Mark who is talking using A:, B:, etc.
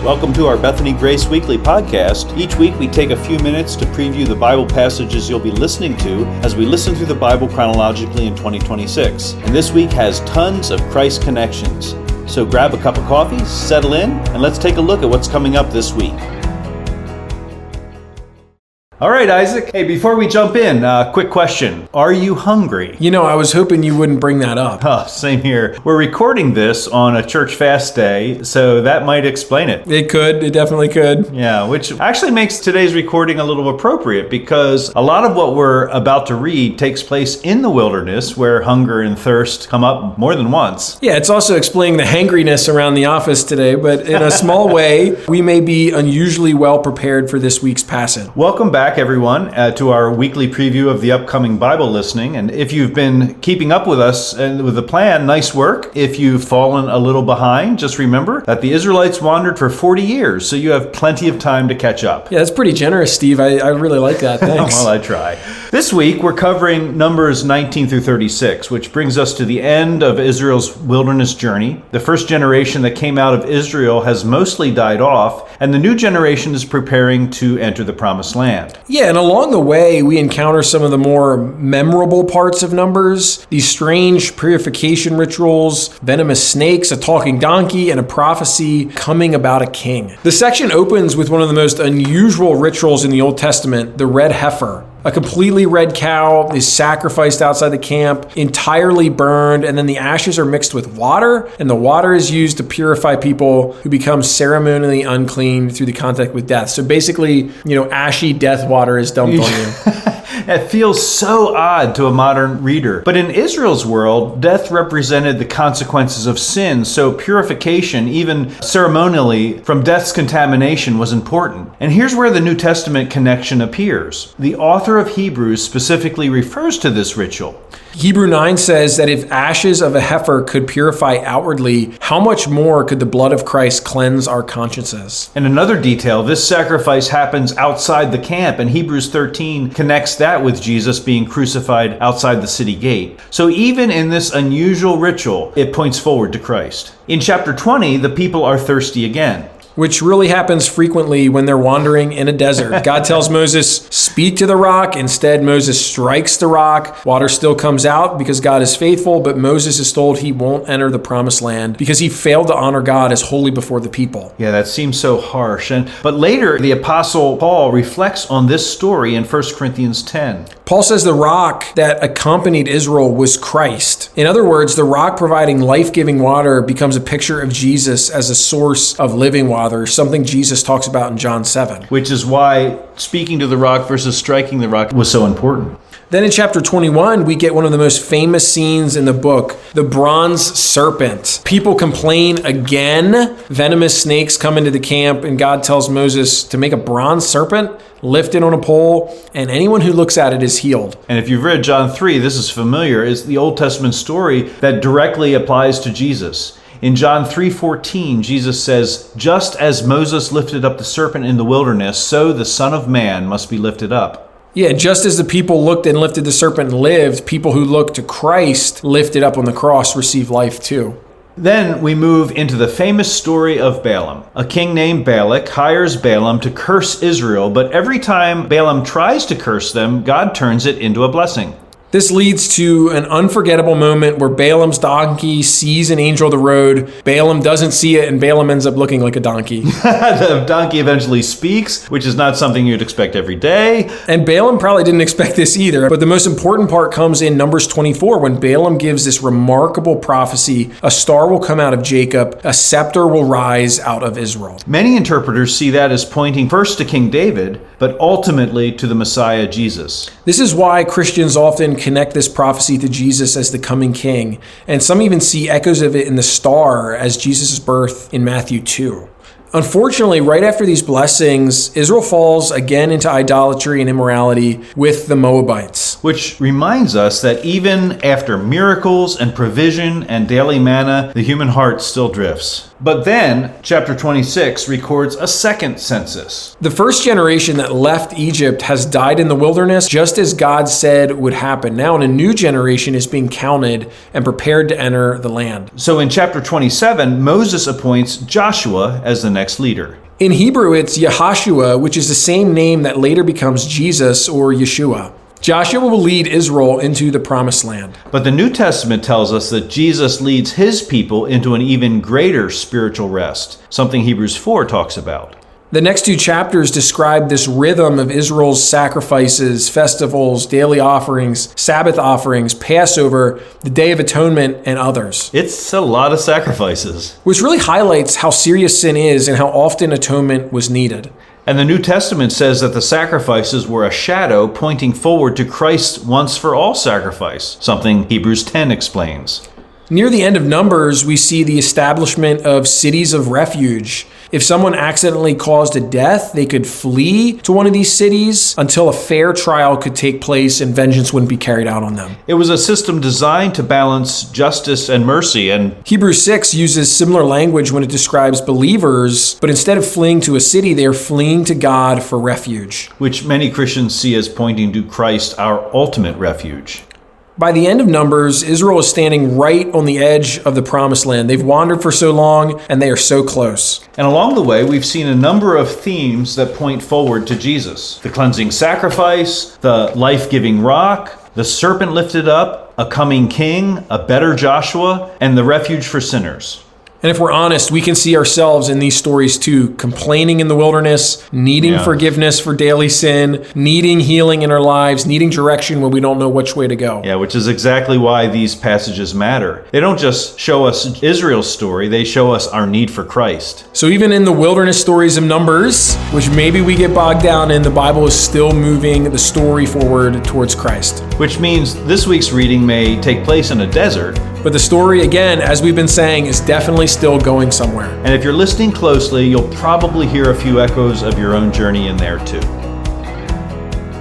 A: Welcome to our Bethany Grace Weekly podcast. Each week we take a few minutes to preview the Bible passages you'll be listening to as we listen through the Bible chronologically in 2026. And this week has tons of Christ connections. So grab a cup of coffee, settle in, and let's take a look at what's coming up this week. All right, Isaac. Hey, before we jump in, quick question. Are you hungry?
B: You know, I was hoping you wouldn't bring that up.
A: Oh, same here. We're recording this on a church fast day, so that might explain it.
B: It could. It definitely could.
A: Yeah, which actually makes today's recording a little appropriate because a lot of what we're about to read takes place in the wilderness where hunger and thirst come up more than once.
B: Yeah, it's also explaining the hangriness around the office today, but in a small way, we may be unusually well prepared for this week's passage.
A: Welcome back, everyone, to our weekly preview of the upcoming Bible listening. And if you've been keeping up with us and with the plan, nice work. If you've fallen a little behind, just remember that the Israelites wandered for 40 years, so you have plenty of time to catch up.
B: Yeah, that's pretty generous, Steve. I really like that. Thanks.
A: Well, I try. This week, we're covering Numbers 19 through 36, which brings us to the end of Israel's wilderness journey. The first generation that came out of Israel has mostly died off, and the new generation is preparing to enter the Promised Land.
B: Yeah, and along the way, we encounter some of the more memorable parts of Numbers, these strange purification rituals, venomous snakes, a talking donkey, and a prophecy coming about a king. The section opens with one of the most unusual rituals in the Old Testament, the red heifer. A completely red cow is sacrificed outside the camp, entirely burned, and then the ashes are mixed with water, and the water is used to purify people who become ceremonially unclean through the contact with death. So basically, ashy death water is dumped on you.
A: It feels so odd to a modern reader. But in Israel's world, death represented the consequences of sin, so purification, even ceremonially, from death's contamination was important. And here's where the New Testament connection appears. The author of Hebrews specifically refers to this ritual.
B: Hebrew 9 says that if ashes of a heifer could purify outwardly, how much more could the blood of Christ cleanse our consciences?
A: And another detail, this sacrifice happens outside the camp, and Hebrews 13 connects that with Jesus being crucified outside the city gate. So even in this unusual ritual, it points forward to Christ. In chapter 20, the people are thirsty again.
B: Which really happens frequently when they're wandering in a desert. God tells Moses, speak to the rock. Instead, Moses strikes the rock. Water still comes out because God is faithful, but Moses is told he won't enter the promised land because he failed to honor God as holy before the people.
A: Yeah, that seems so harsh. But later, the Apostle Paul reflects on this story in 1 Corinthians 10.
B: Paul says the rock that accompanied Israel was Christ. In other words, the rock providing life-giving water becomes a picture of Jesus as a source of living water, something Jesus talks about in John 7.
A: Which is why speaking to the rock versus striking the rock was so important.
B: Then in chapter 21, we get one of the most famous scenes in the book, the bronze serpent. People complain again. Venomous snakes come into the camp, and God tells Moses to make a bronze serpent, lift it on a pole, and anyone who looks at it is healed.
A: And if you've read John 3, this is familiar. It's the Old Testament story that directly applies to Jesus. In John 3:14, Jesus says, just as Moses lifted up the serpent in the wilderness, so the Son of Man must be lifted up.
B: Yeah, just as the people looked and lifted the serpent and lived, people who look to Christ lifted up on the cross receive life too.
A: Then we move into the famous story of Balaam. A king named Balak hires Balaam to curse Israel, but every time Balaam tries to curse them, God turns it into a blessing.
B: This leads to an unforgettable moment where Balaam's donkey sees an angel of the road. Balaam doesn't see it, and Balaam ends up looking like a donkey.
A: The donkey eventually speaks, which is not something you'd expect every day.
B: And Balaam probably didn't expect this either. But the most important part comes in Numbers 24, when Balaam gives this remarkable prophecy. A star will come out of Jacob, a scepter will rise out of Israel.
A: Many interpreters see that as pointing first to King David, but ultimately to the Messiah, Jesus.
B: This is why Christians often connect this prophecy to Jesus as the coming king, and some even see echoes of it in the star as Jesus' birth in Matthew 2. Unfortunately, right after these blessings, Israel falls again into idolatry and immorality with the Moabites.
A: Which reminds us that even after miracles and provision and daily manna, the human heart still drifts. But then, chapter 26 records a second census.
B: The first generation that left Egypt has died in the wilderness, just as God said would happen. Now, a new generation is being counted and prepared to enter the land.
A: So in chapter 27, Moses appoints Joshua as the next leader.
B: In Hebrew, it's Yahashua, which is the same name that later becomes Jesus or Yeshua. Joshua will lead Israel into the promised land.
A: But the New Testament tells us that Jesus leads his people into an even greater spiritual rest, something Hebrews 4 talks about.
B: The next two chapters describe this rhythm of Israel's sacrifices, festivals, daily offerings, Sabbath offerings, Passover, the Day of Atonement, and others.
A: It's a lot of sacrifices.
B: Which really highlights how serious sin is and how often atonement was needed.
A: And the New Testament says that the sacrifices were a shadow pointing forward to Christ's once for all sacrifice, something Hebrews 10 explains.
B: Near the end of Numbers, we see the establishment of cities of refuge. If someone accidentally caused a death, they could flee to one of these cities until a fair trial could take place and vengeance wouldn't be carried out on them.
A: It was a system designed to balance justice and mercy, and
B: Hebrews 6 uses similar language when it describes believers, but instead of fleeing to a city, they are fleeing to God for refuge.
A: which many Christians see as pointing to Christ, our ultimate refuge.
B: By the end of Numbers, Israel is standing right on the edge of the promised land. They've wandered for so long, and they are so close.
A: And along the way, we've seen a number of themes that point forward to Jesus. The cleansing sacrifice, the life-giving rock, the serpent lifted up, a coming king, a better Joshua, and the refuge for sinners.
B: And if we're honest, we can see ourselves in these stories too, complaining in the wilderness, needing forgiveness for daily sin, needing healing in our lives, needing direction when we don't know which way to go.
A: Yeah, which is exactly why these passages matter. They don't just show us Israel's story, they show us our need for Christ.
B: So even in the wilderness stories of Numbers, which maybe we get bogged down in, the Bible is still moving the story forward towards Christ.
A: Which means this week's reading may take place in a desert.
B: But the story, again, as we've been saying, is definitely still going somewhere.
A: And if you're listening closely, you'll probably hear a few echoes of your own journey in there too.